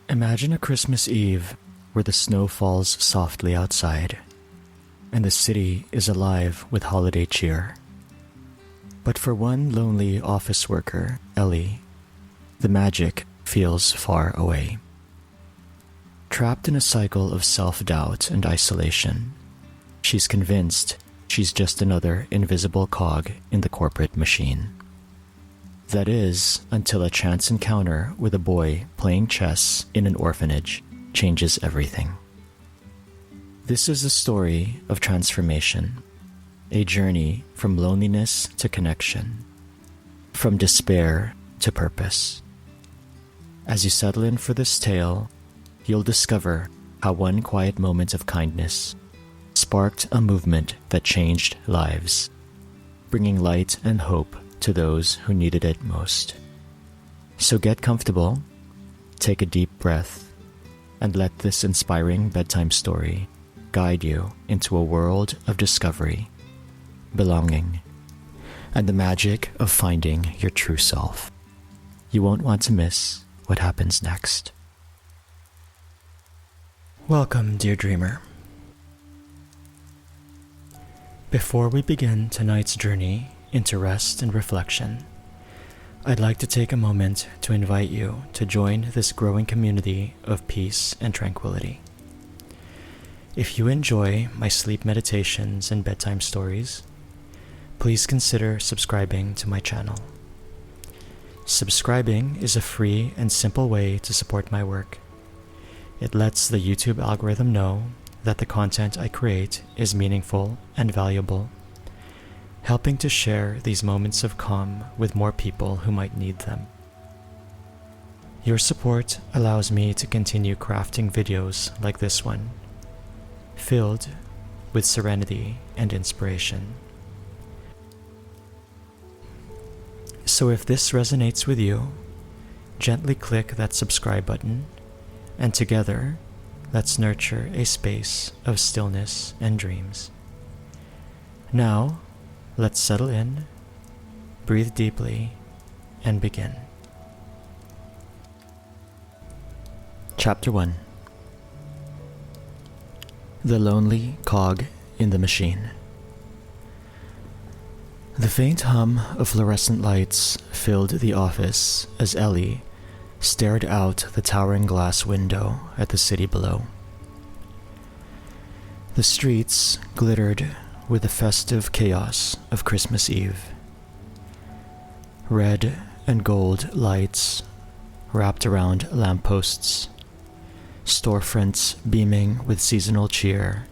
Imagine a Christmas Eve where the snow falls softly outside and the city is alive with holiday cheer. But for one lonely office worker, Ellie, the magic feels far away. Trapped in a cycle of self-doubt and isolation, she's convinced she's just another invisible cog in the corporate machine. That is, until a chance encounter with a boy playing chess in an orphanage changes everything. This is a story of transformation, a journey from loneliness to connection, from despair to purpose. As you settle in for this tale, you'll discover how one quiet moment of kindness sparked a movement that changed lives, bringing light and hope to those who needed it most. So get comfortable, take a deep breath, and let this inspiring bedtime story guide you into a world of discovery, belonging, and the magic of finding your true self. You won't want to miss what happens next. Welcome, dear dreamer. Before we begin tonight's journey into rest and reflection, I'd like to take a moment to invite you to join this growing community of peace and tranquility. If you enjoy my sleep meditations and bedtime stories, please consider subscribing to my channel. Subscribing is a free and simple way to support my work. It lets the YouTube algorithm know that the content I create is meaningful and valuable, helping to share these moments of calm with more people who might need them. Your support allows me to continue crafting videos like this one, filled with serenity and inspiration. So if this resonates with you, gently click that subscribe button, and together, let's nurture a space of stillness and dreams. Now, let's settle in, breathe deeply, and begin. Chapter 1. The Lonely Cog in the Machine. The faint hum of fluorescent lights filled the office as Ellie stared out the towering glass window at the city below. The streets glittered with the festive chaos of Christmas Eve. Red and gold lights wrapped around lampposts, storefronts beaming with seasonal cheer,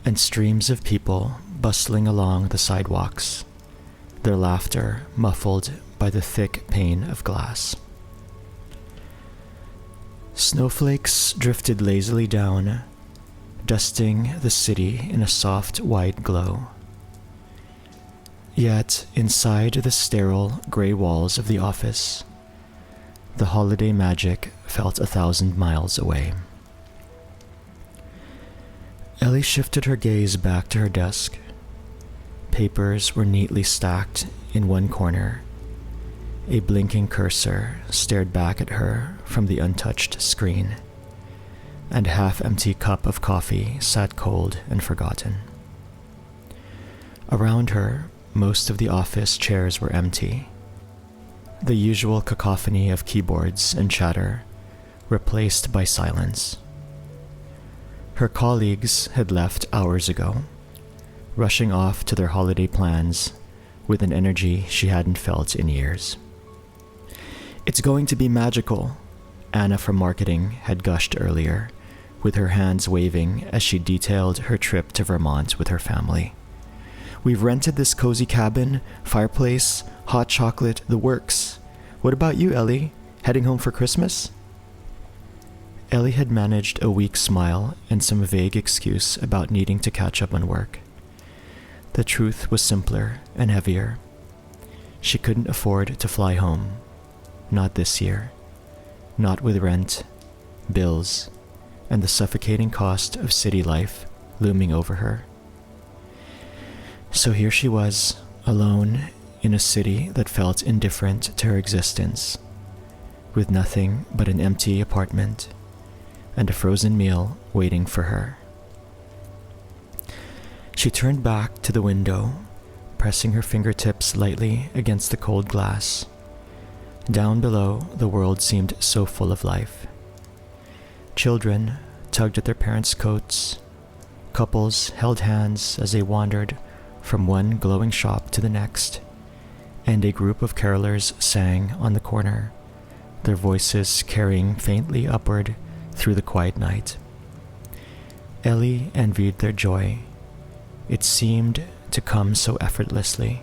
and streams of people bustling along the sidewalks, their laughter muffled by the thick pane of glass. Snowflakes drifted lazily down, dusting the city in a soft white glow. Yet, inside the sterile gray walls of the office, the holiday magic felt 1,000 miles away. Ellie shifted her gaze back to her desk. Papers were neatly stacked in one corner. A blinking cursor stared back at her from the untouched screen, and a half-empty cup of coffee sat cold and forgotten. Around her, most of the office chairs were empty. The usual cacophony of keyboards and chatter replaced by silence. Her colleagues had left hours ago, rushing off to their holiday plans with an energy she hadn't felt in years. "It's going to be magical," Anna from marketing had gushed earlier, with her hands waving as she detailed her trip to Vermont with her family. "We've rented this cozy cabin, fireplace, hot chocolate, the works. What about you, Ellie? Heading home for Christmas?" Ellie had managed a weak smile and some vague excuse about needing to catch up on work. The truth was simpler and heavier. She couldn't afford to fly home. Not this year. Not with rent, bills, and the suffocating cost of city life looming over her. So here she was, alone in a city that felt indifferent to her existence, with nothing but an empty apartment and a frozen meal waiting for her. She turned back to the window, pressing her fingertips lightly against the cold glass. Down below, the world seemed so full of life. Children tugged at their parents' coats. Couples held hands as they wandered from one glowing shop to the next, and a group of carolers sang on the corner, their voices carrying faintly upward through the quiet night. Ellie envied their joy. It seemed to come so effortlessly,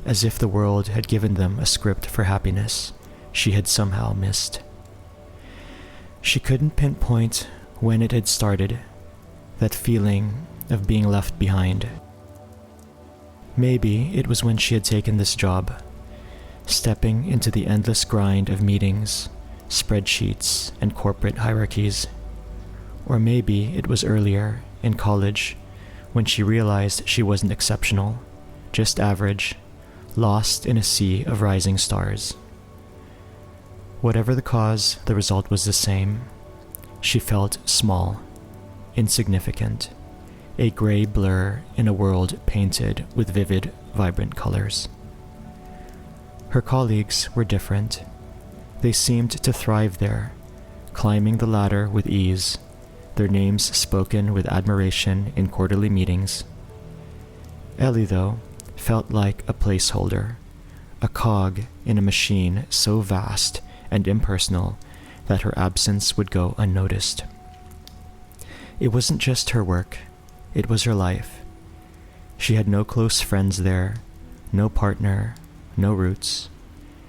as if the world had given them a script for happiness she had somehow missed. She couldn't pinpoint when it had started, that feeling of being left behind. Maybe it was when she had taken this job, stepping into the endless grind of meetings, spreadsheets, and corporate hierarchies. Or maybe it was earlier, in college, when she realized she wasn't exceptional, just average, lost in a sea of rising stars. Whatever the cause, the result was the same. She felt small, insignificant, a gray blur in a world painted with vivid, vibrant colors. Her colleagues were different. They seemed to thrive there, climbing the ladder with ease, their names spoken with admiration in quarterly meetings. Ellie, though, felt like a placeholder, a cog in a machine so vast and impersonal that her absence would go unnoticed. It wasn't just her work, it was her life. She had no close friends there, no partner, no roots.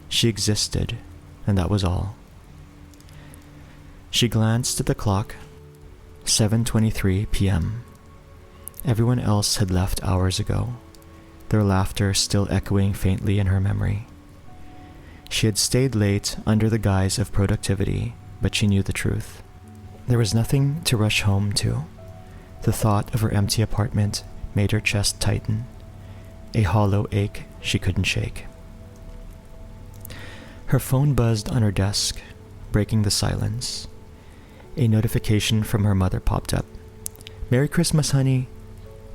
She existed, and that was all. She glanced at the clock, 7:23 p.m. Everyone else had left hours ago, their laughter still echoing faintly in her memory. She had stayed late under the guise of productivity, but she knew the truth. There was nothing to rush home to. The thought of her empty apartment made her chest tighten, a hollow ache she couldn't shake. Her phone buzzed on her desk, breaking the silence. A notification from her mother popped up. "Merry Christmas, honey.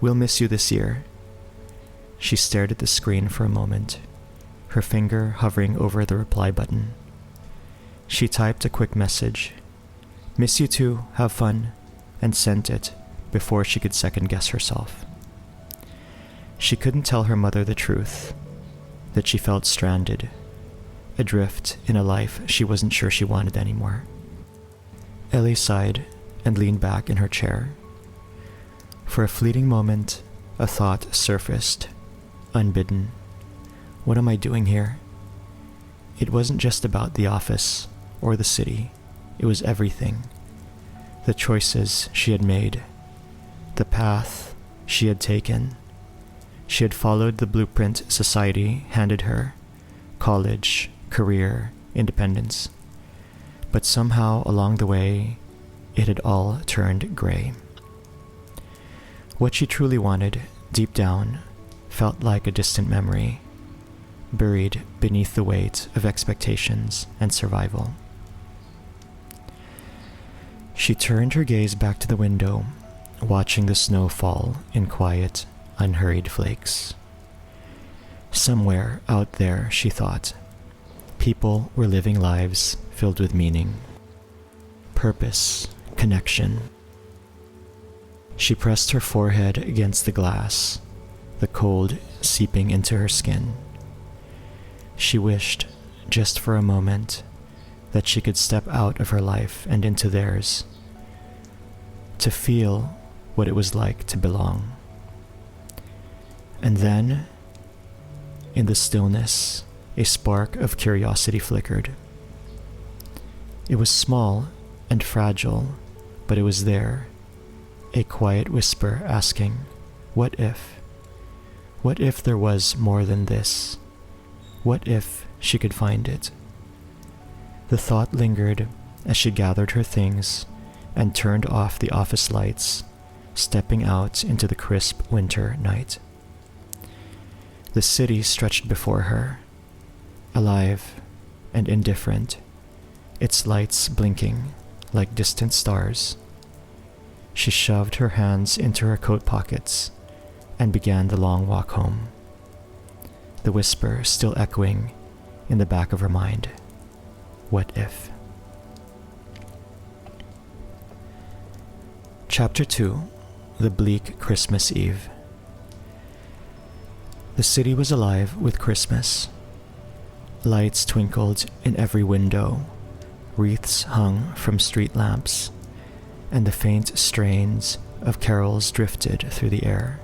We'll miss you this year." She stared at the screen for a moment, her finger hovering over the reply button. She typed a quick message, "Miss you too, have fun," and sent it before she could second-guess herself. She couldn't tell her mother the truth, that she felt stranded, adrift in a life she wasn't sure she wanted anymore. Ellie sighed and leaned back in her chair. For a fleeting moment, a thought surfaced, unbidden. What am I doing here? It wasn't just about the office or the city. It was everything. The choices she had made, the path she had taken. She had followed the blueprint society handed her: college, career, independence. But somehow along the way, it had all turned gray. What she truly wanted, deep down, felt like a distant memory, buried beneath the weight of expectations and survival. She turned her gaze back to the window, watching the snow fall in quiet, unhurried flakes. Somewhere out there, she thought, people were living lives filled with meaning, purpose, connection. She pressed her forehead against the glass, the cold seeping into her skin. She wished, just for a moment, that she could step out of her life and into theirs, to feel what it was like to belong. And then, in the stillness, a spark of curiosity flickered. It was small and fragile, but it was there, a quiet whisper asking, what if? What if there was more than this? What if she could find it? The thought lingered as she gathered her things and turned off the office lights, stepping out into the crisp winter night. The city stretched before her, alive and indifferent, its lights blinking like distant stars. She shoved her hands into her coat pockets and began the long walk home, the whisper still echoing in the back of her mind. What if? Chapter 2: The Bleak Christmas Eve. The city was alive with Christmas. Lights twinkled in every window, wreaths hung from street lamps, and the faint strains of carols drifted through the air.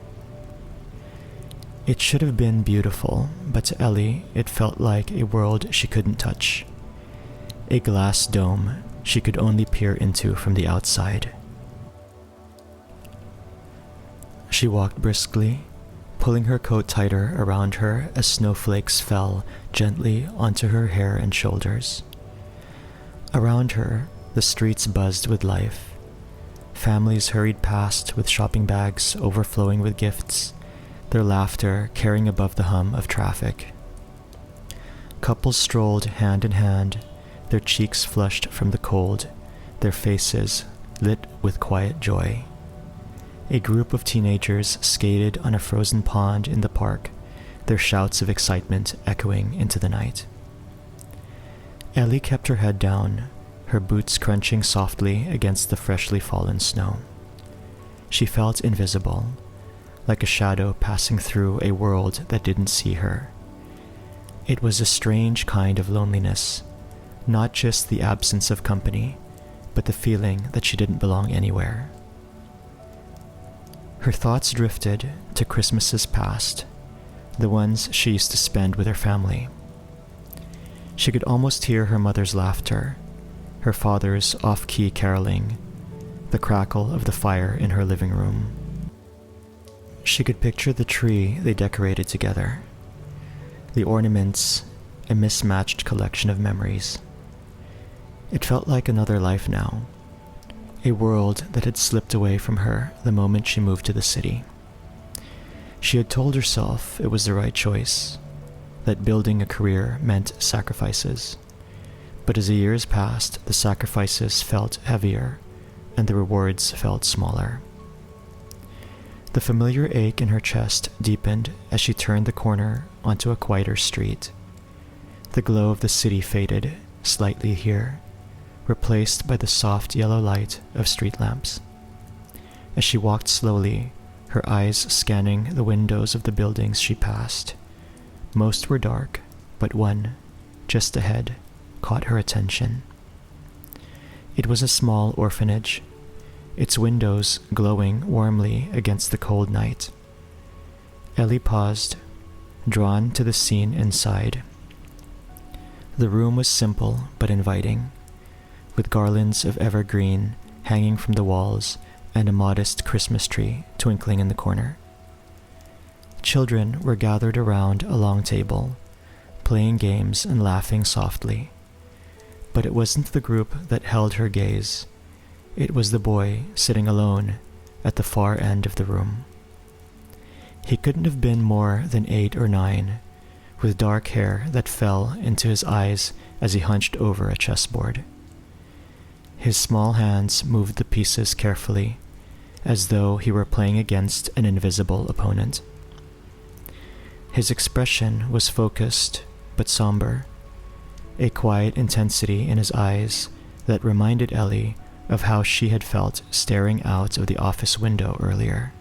It should have been beautiful, but to Ellie it felt like a world she couldn't touch, a glass dome she could only peer into from the outside. She walked briskly, pulling her coat tighter around her as snowflakes fell gently onto her hair and shoulders. Around her, the streets buzzed with life. Families hurried past with shopping bags overflowing with gifts, their laughter carrying above the hum of traffic. Couples strolled hand in hand, their cheeks flushed from the cold, their faces lit with quiet joy. A group of teenagers skated on a frozen pond in the park, their shouts of excitement echoing into the night. Ellie kept her head down, her boots crunching softly against the freshly fallen snow. She felt invisible, like a shadow passing through a world that didn't see her. It was a strange kind of loneliness, not just the absence of company, but the feeling that she didn't belong anywhere. Her thoughts drifted to Christmases past, the ones she used to spend with her family. She could almost hear her mother's laughter, her father's off-key caroling, the crackle of the fire in her living room. She could picture the tree they decorated together, the ornaments, a mismatched collection of memories. It felt like another life now, a world that had slipped away from her the moment she moved to the city. She had told herself it was the right choice, that building a career meant sacrifices. But as the years passed, the sacrifices felt heavier, and the rewards felt smaller. The familiar ache in her chest deepened as she turned the corner onto a quieter street. The glow of the city faded slightly here, replaced by the soft yellow light of street lamps. As she walked slowly, her eyes scanning the windows of the buildings she passed. Most were dark, but one, just ahead, caught her attention. It was a small orphanage, its windows glowing warmly against the cold night. Ellie paused, drawn to the scene inside. The room was simple but inviting, with garlands of evergreen hanging from the walls and a modest Christmas tree twinkling in the corner. Children were gathered around a long table, playing games and laughing softly. But it wasn't the group that held her gaze. It was the boy sitting alone at the far end of the room. He couldn't have been more than 8 or 9, with dark hair that fell into his eyes as he hunched over a chessboard. His small hands moved the pieces carefully, as though he were playing against an invisible opponent. His expression was focused but somber, a quiet intensity in his eyes that reminded Ellie of how she had felt staring out of the office window earlier.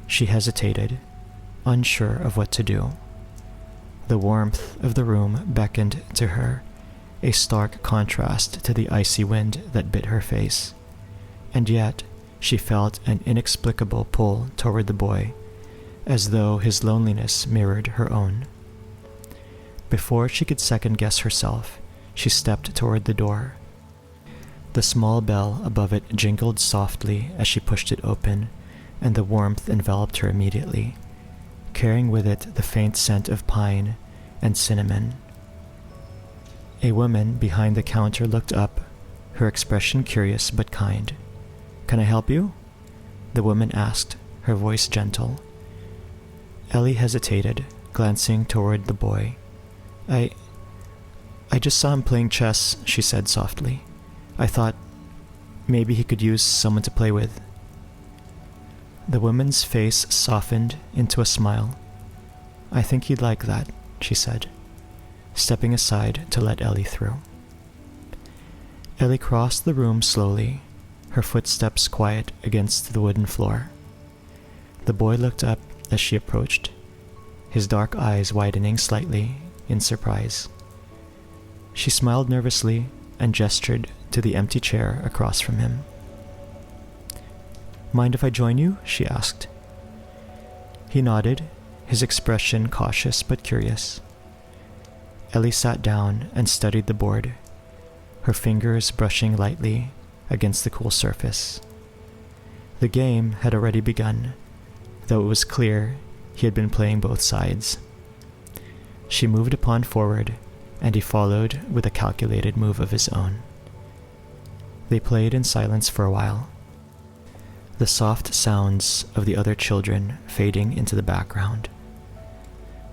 She hesitated, unsure of what to do. The warmth of the room beckoned to her, a stark contrast to the icy wind that bit her face, and yet she felt an inexplicable pull toward the boy, as though his loneliness mirrored her own. Before she could second-guess herself, she stepped toward the door. The small bell above it jingled softly as she pushed it open, and the warmth enveloped her immediately, carrying with it the faint scent of pine and cinnamon. A woman behind the counter looked up, her expression curious but kind. "Can I help you?" the woman asked, her voice gentle. Ellie hesitated, glancing toward the boy. "I just saw him playing chess," she said softly. "I thought maybe he could use someone to play with." The woman's face softened into a smile. "I think he'd like that," she said, stepping aside to let Ellie through. Ellie crossed the room slowly, her footsteps quiet against the wooden floor. The boy looked up as she approached, his dark eyes widening slightly in surprise. She smiled nervously and gestured to the empty chair across from him. "Mind if I join you?" she asked. He nodded, his expression cautious but curious. Ellie sat down and studied the board, her fingers brushing lightly against the cool surface. The game had already begun, though it was clear he had been playing both sides. She moved a pawn forward, and he followed with a calculated move of his own. They played in silence for a while, the soft sounds of the other children fading into the background.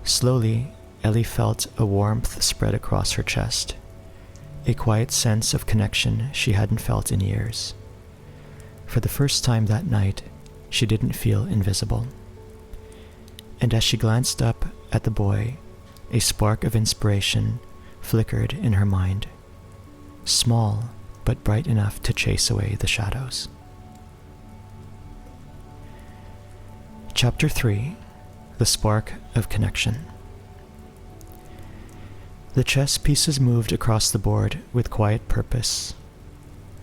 Slowly, Ellie felt a warmth spread across her chest, a quiet sense of connection she hadn't felt in years. For the first time that night, she didn't feel invisible. And as she glanced up at the boy, a spark of inspiration flickered in her mind, small but bright enough to chase away the shadows. Chapter 3: The Spark of Connection. The chess pieces moved across the board with quiet purpose,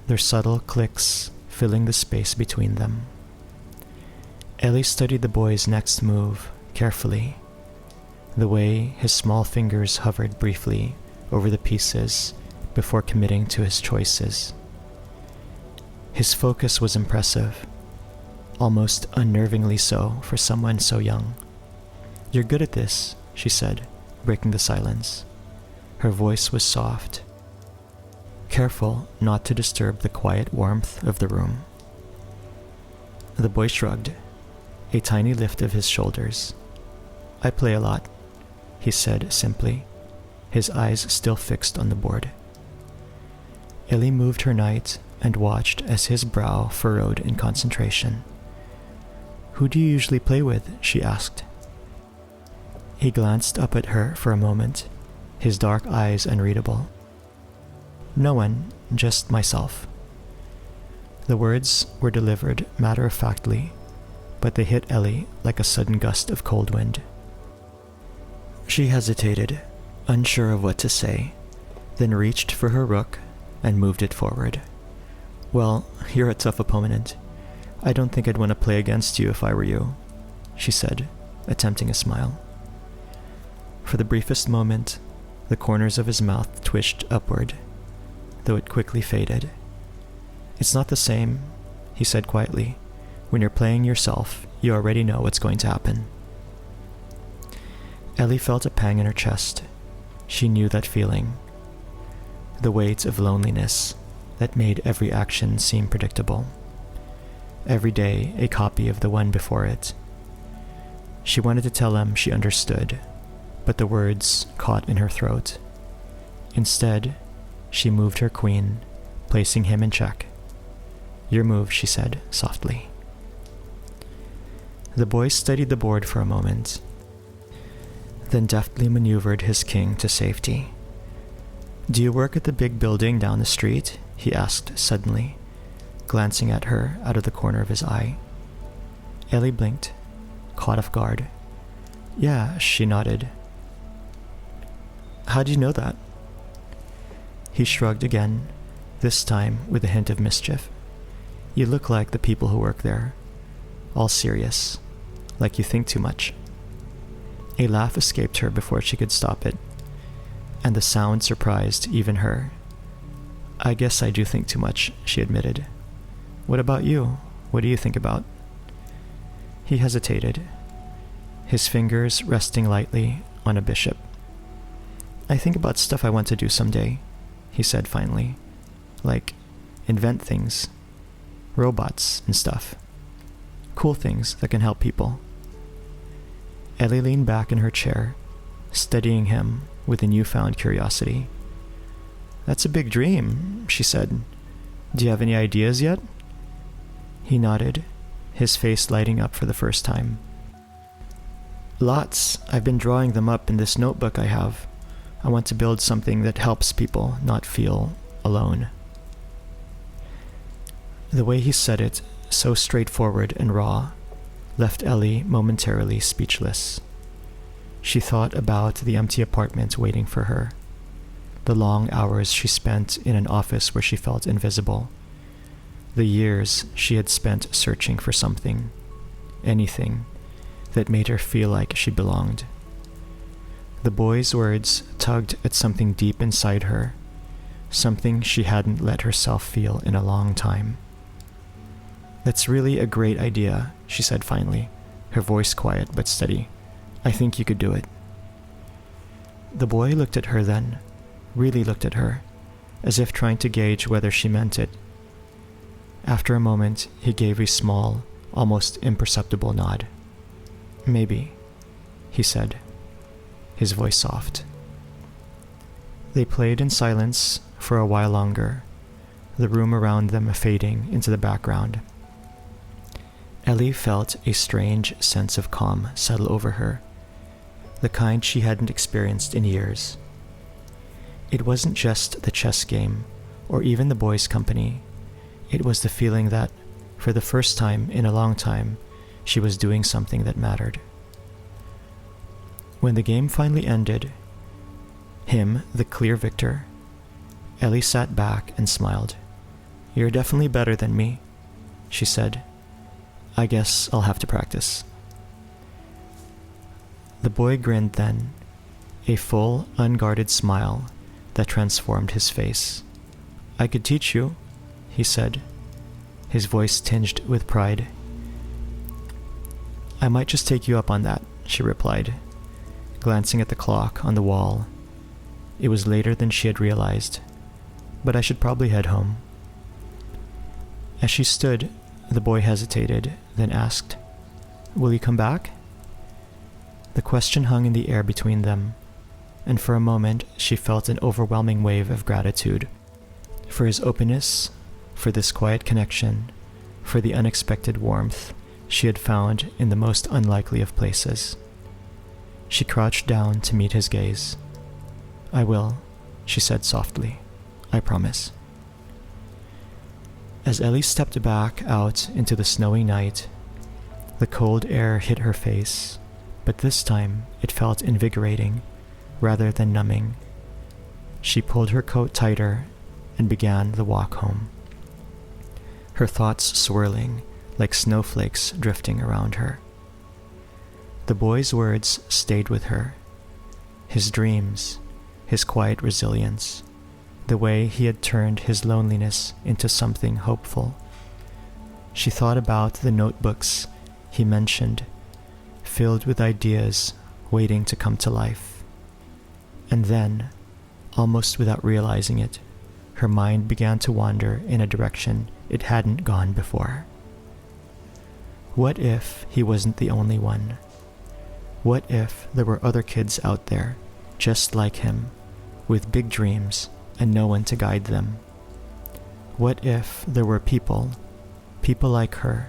their subtle clicks filling the space between them. Ellie studied the boy's next move carefully, the way his small fingers hovered briefly over the pieces before committing to his choices. His focus was impressive, almost unnervingly so for someone so young. "You're good at this," she said, breaking the silence. Her voice was soft, careful not to disturb the quiet warmth of the room. The boy shrugged, a tiny lift of his shoulders. "I play a lot," he said simply, his eyes still fixed on the board. Ellie moved her knight and watched as his brow furrowed in concentration. "Who do you usually play with?" she asked. He glanced up at her for a moment, his dark eyes unreadable. "No one, just myself." The words were delivered matter-of-factly, but they hit Ellie like a sudden gust of cold wind. She hesitated, unsure of what to say, then reached for her rook and moved it forward. "Well, you're a tough opponent. I don't think I'd want to play against you if I were you," she said, attempting a smile. For the briefest moment, the corners of his mouth twitched upward, though it quickly faded. "It's not the same," he said quietly. "When you're playing yourself, you already know what's going to happen." Ellie felt a pang in her chest. She knew that feeling. The weight of loneliness that made every action seem predictable. Every day a copy of the one before it. She wanted to tell him she understood, but the words caught in her throat. Instead, she moved her queen, placing him in check. "Your move," she said softly. The boy studied the board for a moment, then deftly maneuvered his king to safety. "Do you work at the big building down the street?" he asked suddenly, glancing at her out of the corner of his eye. Ellie blinked, caught off guard. "Yeah," she nodded. "How do you know that?" He shrugged again, this time with a hint of mischief. "You look like the people who work there. All serious, like you think too much." A laugh escaped her before she could stop it, and the sound surprised even her. "I guess I do think too much," she admitted. "What about you? What do you think about?" He hesitated, his fingers resting lightly on a bishop. "I think about stuff I want to do someday," he said finally. "Like, invent things. Robots and stuff. Cool things that can help people." Ellie leaned back in her chair, studying him with a newfound curiosity. That's a big dream, she said. Do you have any ideas yet? He nodded, his face lighting up for the first time. Lots. I've been drawing them up in this notebook I have. I want to build something that helps people not feel alone. The way he said it, so straightforward and raw, left Ellie momentarily speechless. She thought about the empty apartment waiting for her, the long hours she spent in an office where she felt invisible, the years she had spent searching for something, anything, that made her feel like she belonged. The boy's words tugged at something deep inside her, something she hadn't let herself feel in a long time. That's really a great idea, she said finally, her voice quiet but steady. I think you could do it. The boy looked at her then, really looked at her, as if trying to gauge whether she meant it. After a moment, he gave a small, almost imperceptible nod. Maybe, he said, his voice soft. They played in silence for a while longer, the room around them fading into the background. Ellie felt a strange sense of calm settle over her, the kind she hadn't experienced in years. It wasn't just the chess game, or even the boys' company. It was the feeling that, for the first time in a long time, she was doing something that mattered. When the game finally ended, him the clear victor, Ellie sat back and smiled. You're definitely better than me, she said. I guess I'll have to practice. The boy grinned then, a full, unguarded smile that transformed his face. I could teach you, he said, his voice tinged with pride. I might just take you up on that, she replied, glancing at the clock on the wall. It was later than she had realized, but I should probably head home. As she stood, the boy hesitated, then asked, Will you come back? The question hung in the air between them, and for a moment she felt an overwhelming wave of gratitude for his openness, for this quiet connection, for the unexpected warmth she had found in the most unlikely of places. She crouched down to meet his gaze. I will, she said softly. I promise. As Ellie stepped back out into the snowy night, the cold air hit her face, but this time it felt invigorating rather than numbing. She pulled her coat tighter and began the walk home, her thoughts swirling like snowflakes drifting around her. The boy's words stayed with her, his dreams, his quiet resilience, the way he had turned his loneliness into something hopeful. She thought about the notebooks he mentioned, filled with ideas waiting to come to life. And then, almost without realizing it, her mind began to wander in a direction it hadn't gone before. What if he wasn't the only one? What if there were other kids out there, just like him, with big dreams and no one to guide them? What if there were people like her,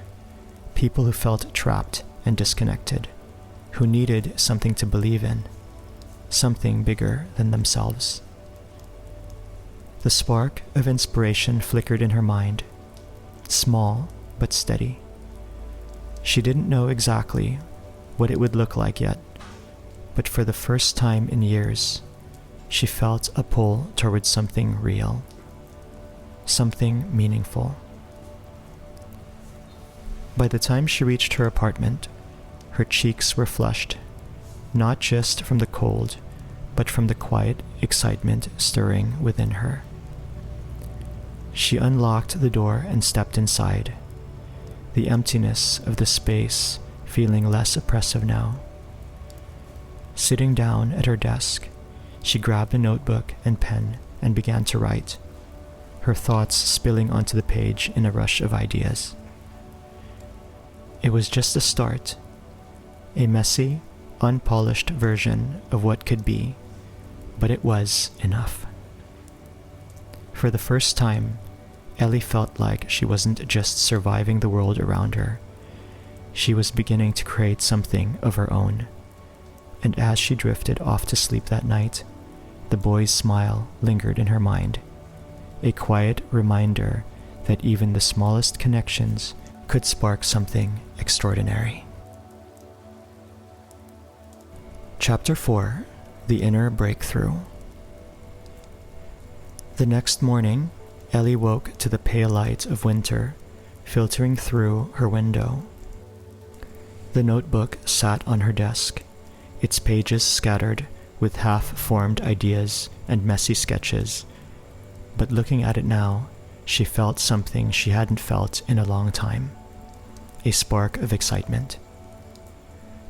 people who felt trapped and disconnected, who needed something to believe in, something bigger than themselves? The spark of inspiration flickered in her mind, small but steady. She didn't know exactly what it would look like yet, but for the first time in years, she felt a pull towards something real, something meaningful. By the time she reached her apartment, her cheeks were flushed, not just from the cold, but from the quiet excitement stirring within her. She unlocked the door and stepped inside, the emptiness of the space feeling less oppressive now. Sitting down at her desk, she grabbed a notebook and pen and began to write, her thoughts spilling onto the page in a rush of ideas. It was just a start, a messy, unpolished version of what could be, but it was enough. For the first time, Ellie felt like she wasn't just surviving the world around her. She was beginning to create something of her own. And as she drifted off to sleep that night, the boy's smile lingered in her mind, a quiet reminder that even the smallest connections could spark something extraordinary. Chapter 4: The Inner Breakthrough. The next morning, Ellie woke to the pale light of winter filtering through her window. The notebook sat on her desk, its pages scattered with half-formed ideas and messy sketches, but looking at it now, she felt something she hadn't felt in a long time, a spark of excitement.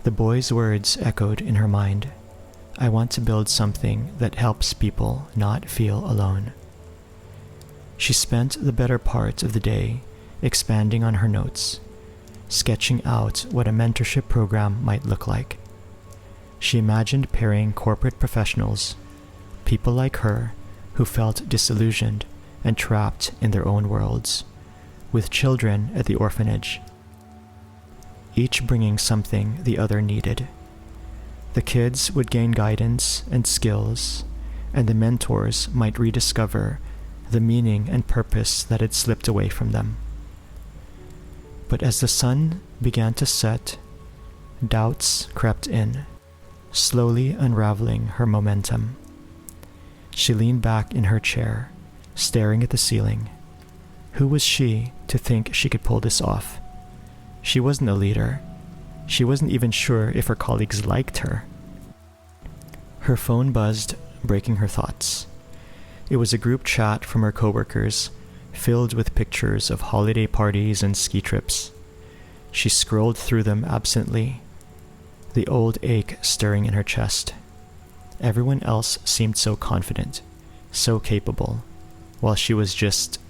The boy's words echoed in her mind. I want to build something that helps people not feel alone. She spent the better part of the day expanding on her notes, sketching out what a mentorship program might look like. She imagined pairing corporate professionals, people like her who felt disillusioned and trapped in their own worlds, with children at the orphanage, each bringing something the other needed. The kids would gain guidance and skills, and the mentors might rediscover the meaning and purpose that had slipped away from them. But as the sun began to set, doubts crept in, slowly unraveling her momentum. She leaned back in her chair, staring at the ceiling. Who was she to think she could pull this off? She wasn't a leader. She wasn't even sure if her colleagues liked her. Her phone buzzed, breaking her thoughts. It was a group chat from her coworkers, filled with pictures of holiday parties and ski trips. She scrolled through them absently, the old ache stirring in her chest. Everyone else seemed so confident, so capable, while she was just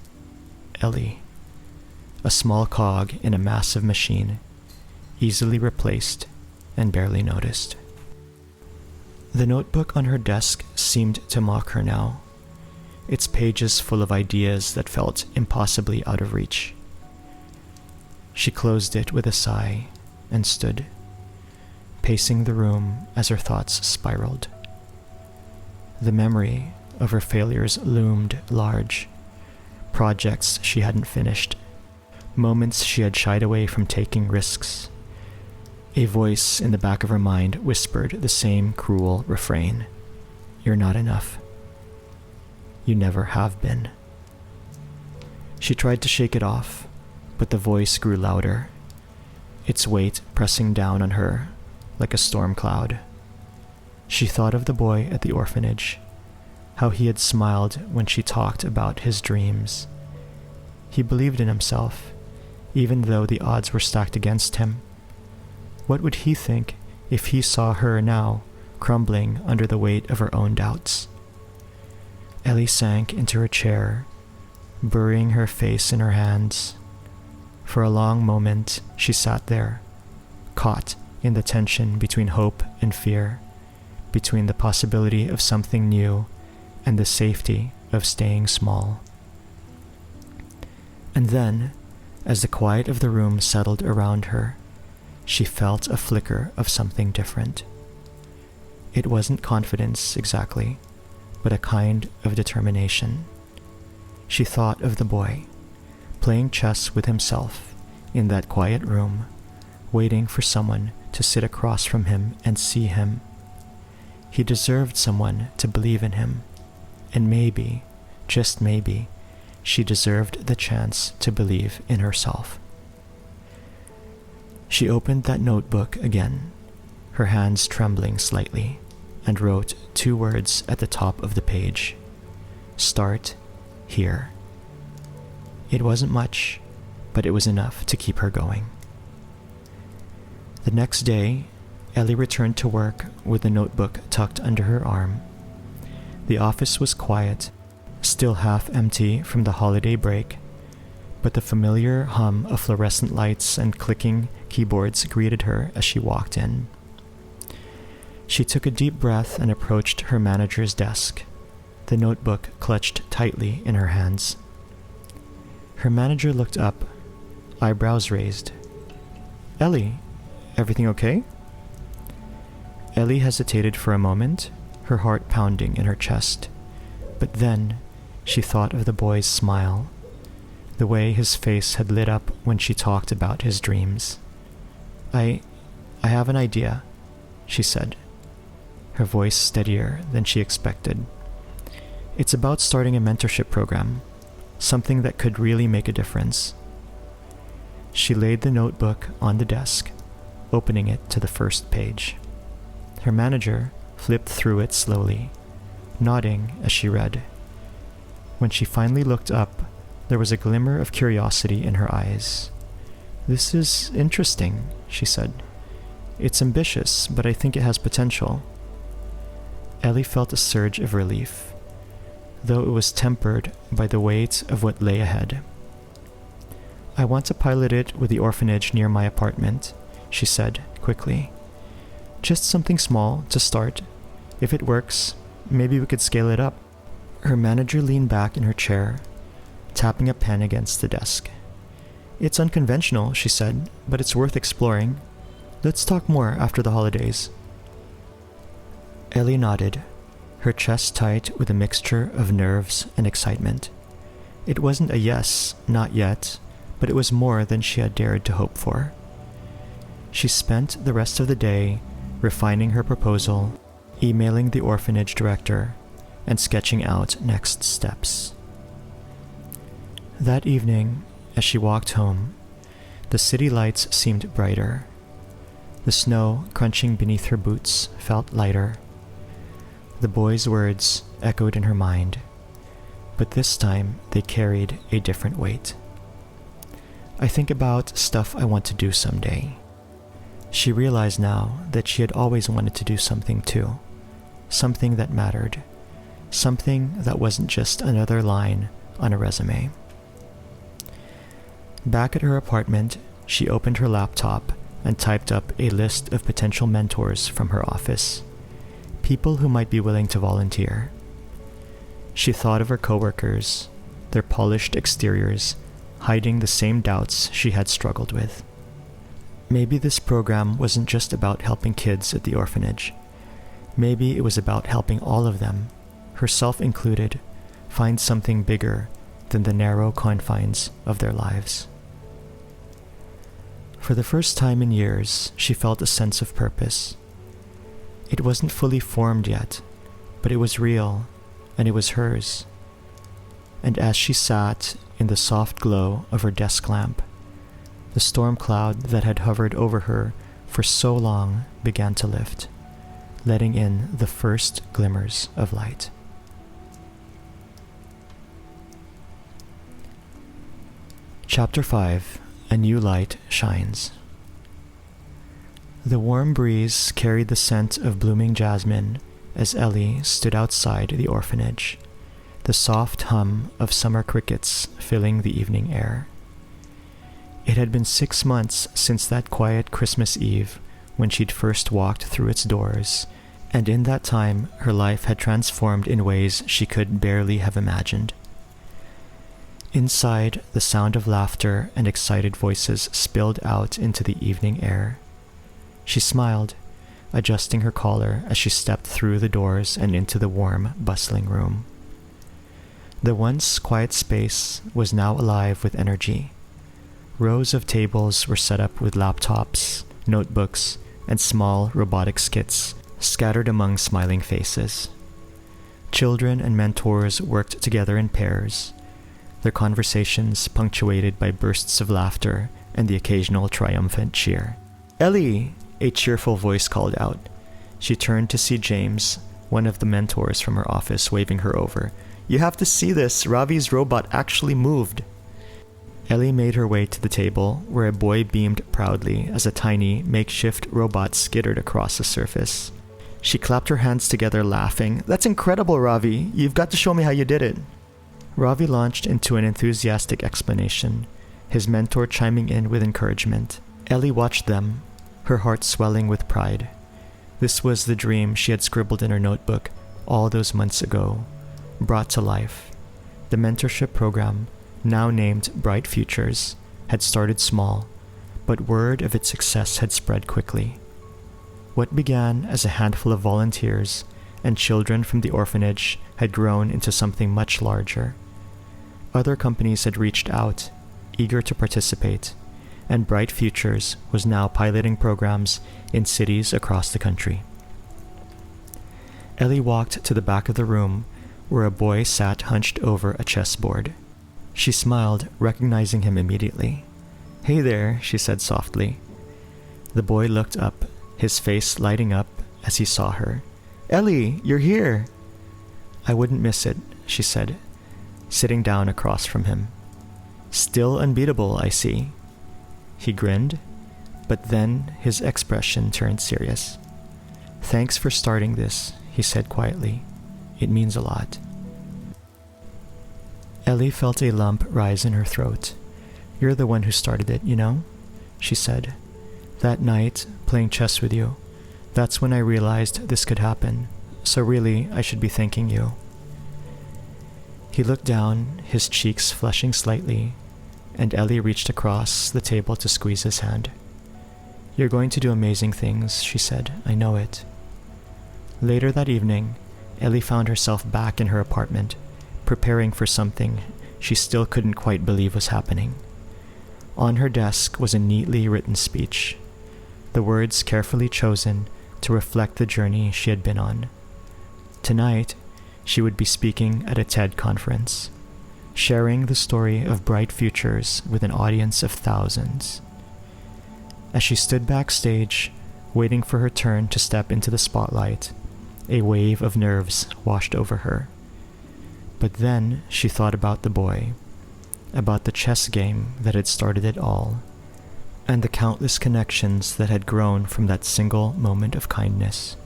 Ellie, a small cog in a massive machine, easily replaced and barely noticed. The notebook on her desk seemed to mock her now, its pages full of ideas that felt impossibly out of reach. She closed it with a sigh and stood, pacing the room as her thoughts spiraled. The memory of her failures loomed large, projects she hadn't finished, moments she had shied away from taking risks. A voice in the back of her mind whispered the same cruel refrain. You're not enough. You never have been. She tried to shake it off, but the voice grew louder, its weight pressing down on her like a storm cloud. She thought of the boy at the orphanage, how he had smiled when she talked about his dreams. He believed in himself, even though the odds were stacked against him. What would he think if he saw her now, crumbling under the weight of her own doubts? Ellie sank into her chair, burying her face in her hands. For a long moment, she sat there, caught in the tension between hope and fear, between the possibility of something new and the safety of staying small. And then, as the quiet of the room settled around her, she felt a flicker of something different. It wasn't confidence exactly, but a kind of determination. She thought of the boy, playing chess with himself in that quiet room, waiting for someone to sit across from him and see him. He deserved someone to believe in him, and maybe, just maybe, she deserved the chance to believe in herself. She opened that notebook again, her hands trembling slightly, and wrote 2 words at the top of the page. Start here. It wasn't much, but it was enough to keep her going. The next day, Ellie returned to work with the notebook tucked under her arm. The office was quiet, still half empty from the holiday break, but the familiar hum of fluorescent lights and clicking keyboards greeted her as she walked in. She took a deep breath and approached her manager's desk. the notebook clutched tightly in her hands. Her manager looked up, eyebrows raised. "Ellie, everything okay?" Ellie hesitated for a moment, her heart pounding in her chest. But then she thought of the boy's smile, the way his face had lit up when she talked about his dreams. I have an idea," she said, her voice steadier than she expected. "It's about starting a mentorship program, something that could really make a difference." She laid the notebook on the desk, opening it to the first page. Her manager flipped through it slowly, nodding as she read. When she finally looked up, there was a glimmer of curiosity in her eyes. "This is interesting," she said. "It's ambitious, but I think it has potential." Ellie felt a surge of relief, though it was tempered by the weight of what lay ahead. "I want to pilot it with the orphanage near my apartment," she said quickly. "Just something small to start. If it works, maybe we could scale it up." Her manager leaned back in her chair, tapping a pen against the desk. "It's unconventional," she said, "but it's worth exploring. Let's talk more after the holidays." Ellie nodded, her chest tight with a mixture of nerves and excitement. It wasn't a yes, not yet, but it was more than she had dared to hope for. She spent the rest of the day refining her proposal, emailing the orphanage director, and sketching out next steps. That evening, as she walked home, the city lights seemed brighter. The snow crunching beneath her boots felt lighter. The boy's words echoed in her mind, but this time they carried a different weight. "I think about stuff I want to do someday." She realized now that she had always wanted to do something too, something that mattered, something that wasn't just another line on a resume. Back at her apartment, she opened her laptop and typed up a list of potential mentors from her office, people who might be willing to volunteer. She thought of her coworkers, their polished exteriors hiding the same doubts she had struggled with. Maybe this program wasn't just about helping kids at the orphanage. Maybe it was about helping all of them, herself included, find something bigger than the narrow confines of their lives. For the first time in years, she felt a sense of purpose. It wasn't fully formed yet, but it was real, and it was hers. And as she sat in the soft glow of her desk lamp, the storm cloud that had hovered over her for so long began to lift, letting in the first glimmers of light. Chapter 5: A New Light Shines. The warm breeze carried the scent of blooming jasmine as Ellie stood outside the orphanage, the soft hum of summer crickets filling the evening air. It had been 6 months since that quiet Christmas Eve when she'd first walked through its doors, and in that time her life had transformed in ways she could barely have imagined. Inside, the sound of laughter and excited voices spilled out into the evening air. She smiled, adjusting her collar as she stepped through the doors and into the warm, bustling room. The once quiet space was now alive with energy. Rows of tables were set up with laptops, notebooks, and small robotic skits scattered among smiling faces. Children and mentors worked together in pairs, their conversations punctuated by bursts of laughter and the occasional triumphant cheer. "Ellie!" a cheerful voice called out. She turned to see James, one of the mentors from her office, waving her over. "You have to see this! Ravi's robot actually moved!" Ellie made her way to the table, where a boy beamed proudly as a tiny, makeshift robot skittered across the surface. She clapped her hands together, laughing. "That's incredible, Ravi! You've got to show me how you did it!" Ravi launched into an enthusiastic explanation, his mentor chiming in with encouragement. Ellie watched them, her heart swelling with pride. This was the dream she had scribbled in her notebook all those months ago, brought to life. The mentorship program, now named Bright Futures, had started small, but word of its success had spread quickly. What began as a handful of volunteers and children from the orphanage had grown into something much larger. Other companies had reached out, eager to participate, and Bright Futures was now piloting programs in cities across the country. Ellie walked to the back of the room where a boy sat hunched over a chessboard. She smiled, recognizing him immediately. "Hey there," she said softly. The boy looked up, his face lighting up as he saw her. "Ellie, you're here!" "I wouldn't miss it," she said, sitting down across from him. "Still unbeatable, I see." He grinned, but then his expression turned serious. "Thanks for starting this," he said quietly. "It means a lot." Ellie felt a lump rise in her throat. "You're the one who started it, you know?" she said. "That night, playing chess with you, that's when I realized this could happen, so really I should be thanking you." He looked down, his cheeks flushing slightly, and Ellie reached across the table to squeeze his hand. "You're going to do amazing things," she said. "I know it." Later that evening, Ellie found herself back in her apartment, preparing for something she still couldn't quite believe was happening. On her desk was a neatly written speech, the words carefully chosen to reflect the journey she had been on. Tonight, she would be speaking at a TED conference, sharing the story of Bright Futures with an audience of thousands. As she stood backstage, waiting for her turn to step into the spotlight, a wave of nerves washed over her. But then she thought about the boy, about the chess game that had started it all, and the countless connections that had grown from that single moment of kindness.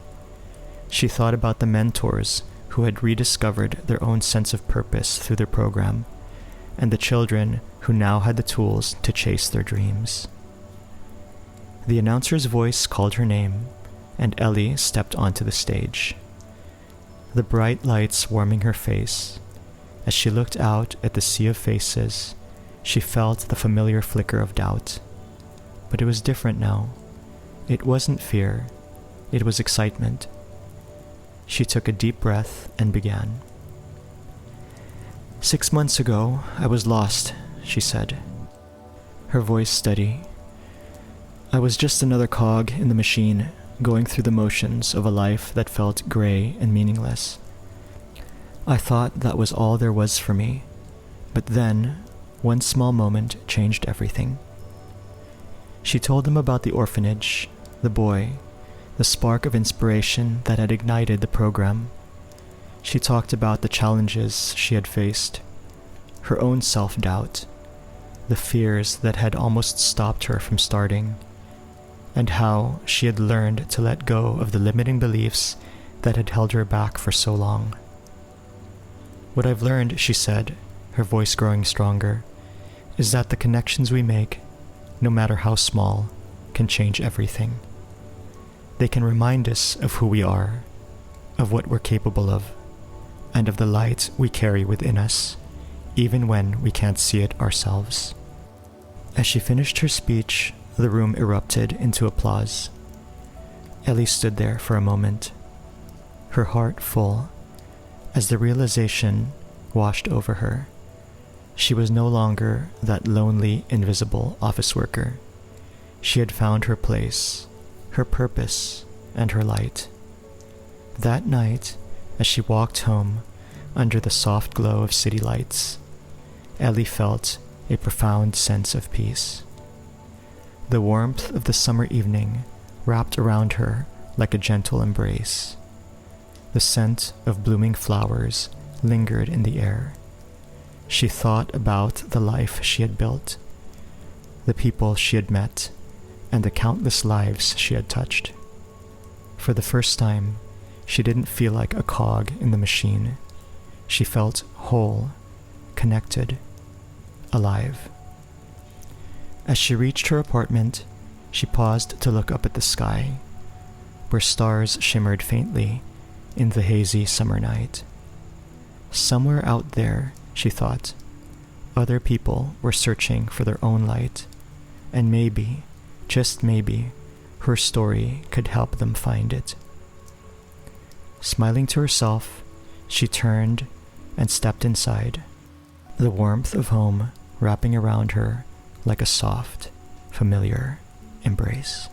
She thought about the mentors who had rediscovered their own sense of purpose through their program, and the children who now had the tools to chase their dreams. The announcer's voice called her name, and Ellie stepped onto the stage. The bright lights warming her face. As she looked out at the sea of faces, she felt the familiar flicker of doubt. But it was different now. It wasn't fear, it was excitement. She took a deep breath and began. "6 months ago, I was lost," she said, her voice steady. "I was just another cog in the machine, going through the motions of a life that felt gray and meaningless. I thought that was all there was for me, but then, one small moment changed everything." She told them about the orphanage, the boy, the spark of inspiration that had ignited the program. She talked about the challenges she had faced, her own self-doubt, the fears that had almost stopped her from starting, and how she had learned to let go of the limiting beliefs that had held her back for so long. "What I've learned," she said, her voice growing stronger, "is that the connections we make, no matter how small, can change everything. They can remind us of who we are, of what we're capable of, and of the light we carry within us, even when we can't see it ourselves." As she finished her speech, the room erupted into applause. Ellie stood there for a moment, her heart full, as the realization washed over her. She was no longer that lonely, invisible office worker. She had found her place, her purpose, and her light. That night, as she walked home under the soft glow of city lights, Ellie felt a profound sense of peace. The warmth of the summer evening wrapped around her like a gentle embrace. The scent of blooming flowers lingered in the air. She thought about the life she had built, the people she had met, and the countless lives she had touched. For the first time, she didn't feel like a cog in the machine. She felt whole, connected, alive. As she reached her apartment, she paused to look up at the sky, where stars shimmered faintly in the hazy summer night. Somewhere out there, she thought, other people were searching for their own light, and maybe, just maybe, her story could help them find it. Smiling to herself, she turned and stepped inside, the warmth of home wrapping around her like a soft, familiar embrace.